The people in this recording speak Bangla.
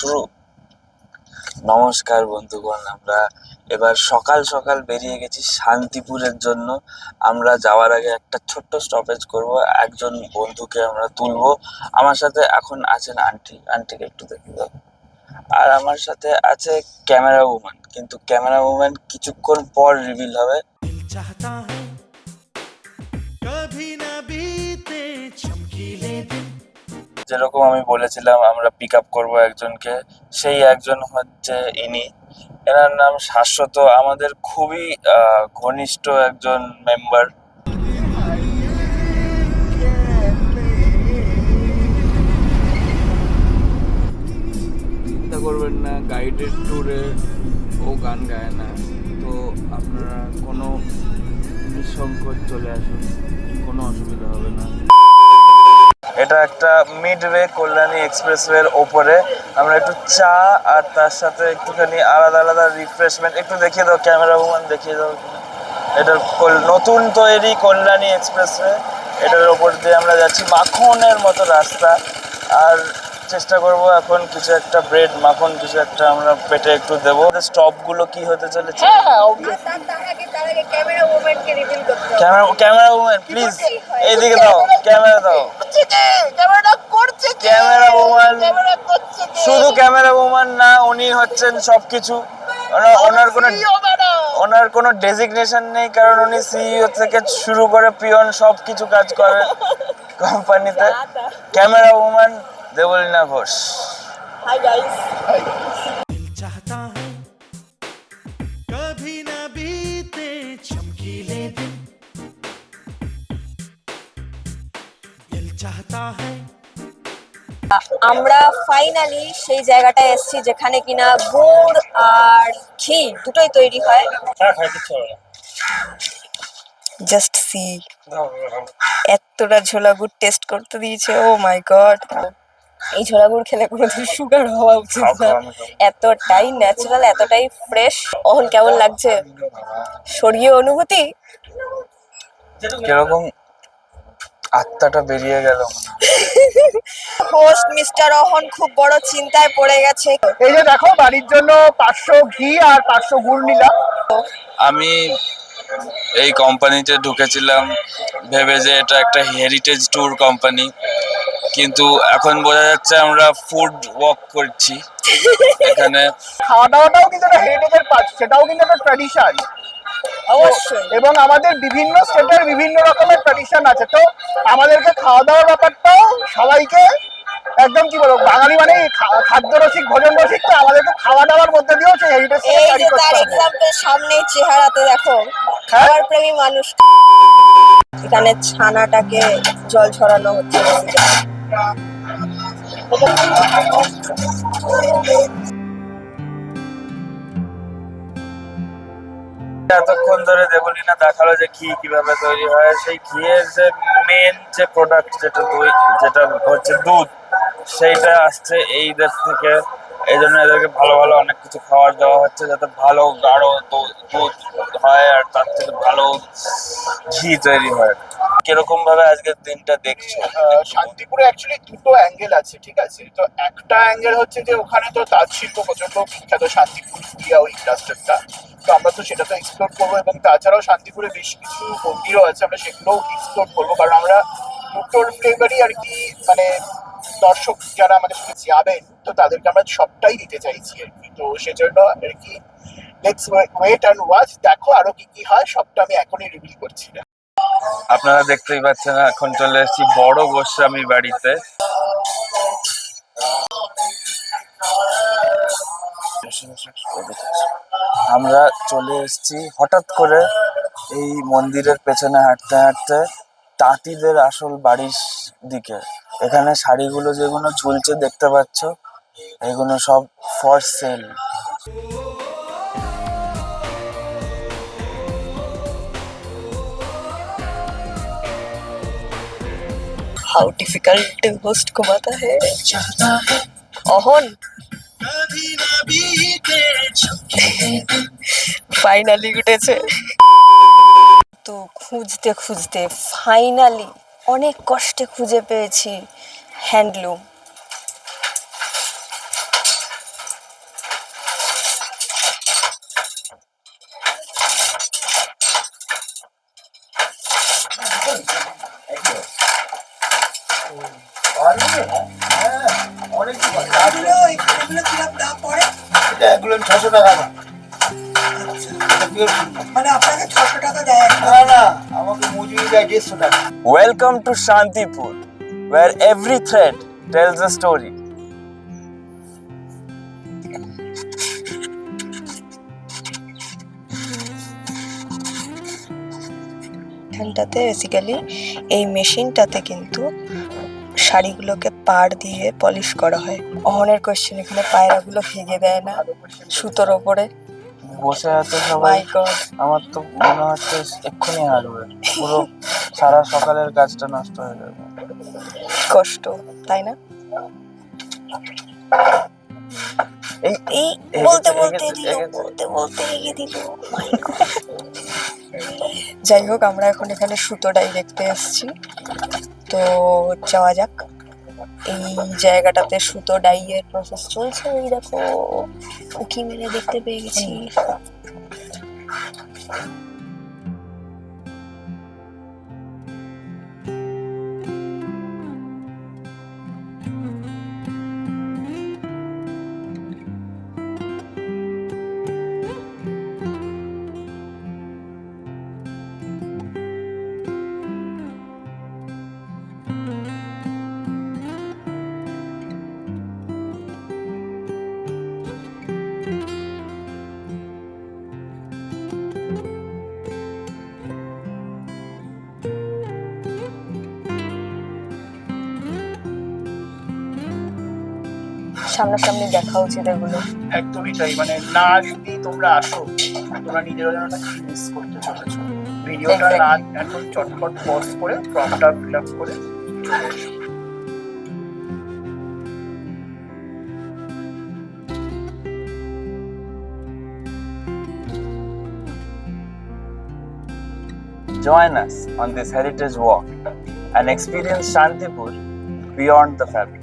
শুরু। নমস্কার বন্ধুগণ, আমরা এবার সকাল সকাল বেরিয়ে গেছি শান্তিপুরের জন্য। আমরা যাওয়ার আগে একটা ছোট্ট স্টপেজ করব, একজন বন্ধুকে আমরা তুলবো। আমার সাথে এখন আছেন আন্টি, আন্টিকে একটু দেখে দাও। আর আমার সাথে আছে ক্যামেরা উম্যান, কিন্তু ক্যামেরা উম্যান কিছুক্ষণ পর রিভিল হবে। যেরকম আমি বলেছিলাম আমরা পিক আপ করবো একজনকে, সেই একজন হচ্ছে ইনি। এনার নাম শাশ্বত, আমাদের খুবই ঘনিষ্ঠ একজন মেম্বার। চিন্তা করবেন না, গাইডেড ট্যুরে ও গান গায় না, তো আপনারা কোনো নিঃসংকোচ চলে আসুন, কোনো অসুবিধা হবে না। এটা একটা মিডওয়ে কল্যাণী এক্সপ্রেসওয়ের ওপরে। আমরা একটু চা আর তার সাথে একটুখানি আলাদা আলাদা রিফ্রেশমেন্ট একটু দেখিয়ে দাও ক্যামেরা ওম্যান, দেখিয়ে দাও। এটা নতুন তৈরি কল্যাণী এক্সপ্রেসওয়ে, এটার ওপর দিয়ে আমরা যাচ্ছি, মাখনের মতো রাস্তা। আর চেষ্টা করব এখন কিছু একটা ব্রেড মাখন কিছু একটা আমরা পেটে একটু দেবো। স্টপ গুলো কি হতে চলেছে? ক্যামেরা ওম্যান প্লিজ এইদিকে দাও, ক্যামেরা দাও। ক্যামেরা ওম্যান শুধু ক্যামেরা ওম্যান না, উনি হচ্ছেন সবকিছু। ওনার কোনো ডেজিগনেশন নেই, কারণ উনি সিইও থেকে শুরু করে পিয়ন সবকিছু কাজ করে কোম্পানিতে। Camera woman Debleena Ghosh. Hi guys. আমরা ফাইনালি সেই জায়গাটায় এসেছি যেখানে কিনা গুড় আর ঘি দুটোই তৈরি হয়। জাস্ট সি, এতটা ঝোলা গুড় টেস্ট করতে দিয়েছে। ও মাই গড, এই ঝোলা গুড় খেলে কোনোদিন সুগার হওয়া উচিত না। এতটাই ন্যাচারাল, এতটাই ফ্রেশ। অহন কেমন লাগছে? স্বর্গীয় অনুভূতি। কিরকম আত্মাটা বেরিয়ে গেল। হোস্ট মিস্টার অহন খুব বড় চিন্তায় পড়ে গেছে। এই যে দেখো, বাড়ির জন্য 500 ঘি আর 500 গুড় নিলাম। আমি এই কোম্পানিতে ঢুকেছিলাম ভেবে যে এটা একটা হেরিটেজ ট্যুর কোম্পানি, কিন্তু এখন বোঝা যাচ্ছে আমরা ফুড ওয়াক করছি এখানে। খাওয়া দাওয়াটাও কিন্তু একটা হেরিটেজের পার্ট, সেটাও কিন্তু একটা ট্র্যাডিশন। অবশ্যই। এবং আমাদের বিভিন্ন স্টেটের বিভিন্ন রকমের ট্র্যাডিশন আছে, তো আমাদেরকে খাওয়া দাওয়ার ব্যাপারটাও সবাইকে একদম কি বলবো, বাঙালি মানে খাদ্য রসিক, ভোজন রসিক, তো আমাদেরকে খাওয়া দাওয়ার মধ্যে দিয়েও সেই হেরিটেজ এই যে তার এক্সাম্পল সামনেই চেহারাতে দেখো, খাবার প্রেমী মানুষ। এখানে ছানাটাকে জল ছড়ানো হচ্ছে। এতক্ষণ ধরে দেবলীনা দেখালো যে ঘি কিভাবে তৈরি হয়। সেই ঘিয়ের যে মেন যে প্রোডাক্ট, যেটা দই, যেটা হচ্ছে দুধ, সেইটা আসছে এই দেশ থেকে। এই জন্য এদেরকে ভালো ভালো অনেক কিছু খাবার দেওয়া হচ্ছে যাতে ভালো গাঢ় দুধ হয় আর তার থেকে ভালো ঘি তৈরি হয়। কিরকম ভাবে আজকের দিনটা দেখছো? শান্তিপুরে অ্যাকচুয়ালি দুটো অ্যাঙ্গেল আছে, ঠিক আছে? তো একটা অ্যাঙ্গেল হচ্ছে যে ওখানে তো তাঁত শিল্প প্রচন্ড বিখ্যাত, শান্তিপুর ফুলিয়া ওই ইন্ডাস্ট্রিটা। তো আমরা তো সেটা তো এক্সপ্লোর করবো, এবং তাছাড়াও শান্তিপুরে বেশ কিছু মন্দিরও আছে, আমরা সেগুলোও এক্সপ্লোর করবো, কারণ আমরা দুটোর ফ্লেভারই আর কি, মানে দর্শক যারা আমাদের সাথে যাবেন তো তাদেরকে আমরা সবটাই দিতে চাইছি আর কি। তো সেজন্য আর কি লেটস ওয়েট অ্যান্ড ওয়াচ। দেখো আরো কি কি হয়, সবটা আমি এখনই রিভিল করছি না। আপনারা দেখতেই পাচ্ছেন এখন চলে এসেছি বড় গোস্বামী বাড়িতে। আমরা চলে এসেছি হঠাৎ করে এই মন্দিরের পেছনে হাঁটতে হাঁটতে তাঁতিদের আসল বাড়ির দিকে। এখানে শাড়িগুলো যেগুলো ঝুলছে দেখতে পাচ্ছ, এগুলো সব for sale. How difficult host को पता है। অহন ফাইনালি উঠেছে। তো খুঁজতে খুঁজতে ফাইনালি অনেক কষ্টে খুঁজে পেয়েছি হ্যান্ডলুম। এগুলো কিরকম দাম পড়ে? এটা এগুলো 600 টাকা না। আচ্ছা, এটা pure সুন্দর। মানে আপনাকে 600 টাকা দেয় না না, আমাকে মজুরি দেয় 150 টাকা। Welcome to Shantipur, where every thread tells a story. এখানটাতে বেসিক্যালি এই মেশিনটাতে কিন্তু শাড়িগুলোকে পাড় দিয়ে পলিশ করা হয়। অহনের কোশ্চেন, এখানে পায়রাগুলো ভেঙে দেয় না সুতোর ওপরে? বসে আছে সবাই, মাই গড, আমার তো মনে হচ্ছে এক্ষুনি হারবে, পুরো সারা সকালের কাজটা নষ্ট হয়ে যাবে। কষ্ট, তাই না? এই এই এগেছে, বলতে বলতে এগেছে, দিল, এগেছে। বলতে বলতে এগিয়ে দিল। মাই গড। যাই হোক, আমরা এখন এখানে সুতো ডাই দেখতে এসেছি, তো যাওয়া যাক। এই জায়গাটাতে সুতো ডাইয়ের প্রসেস চলছে। ওই দেখো, উকি মেরে দেখতে পেয়ে গেছি। সামনাসামনি দেখা উচিত এগুলো। একদমই তাই, মানে না যদি তোমরা আসো, তোমরা নিজেরা যেন কি মিস করতে চলেছো। ভিডিওটা না এখন চটপট পজ করে ফর্মটা ফিল আপ করে চলে এসো। Join us on this heritage walk and experience Shantipur beyond the fabric.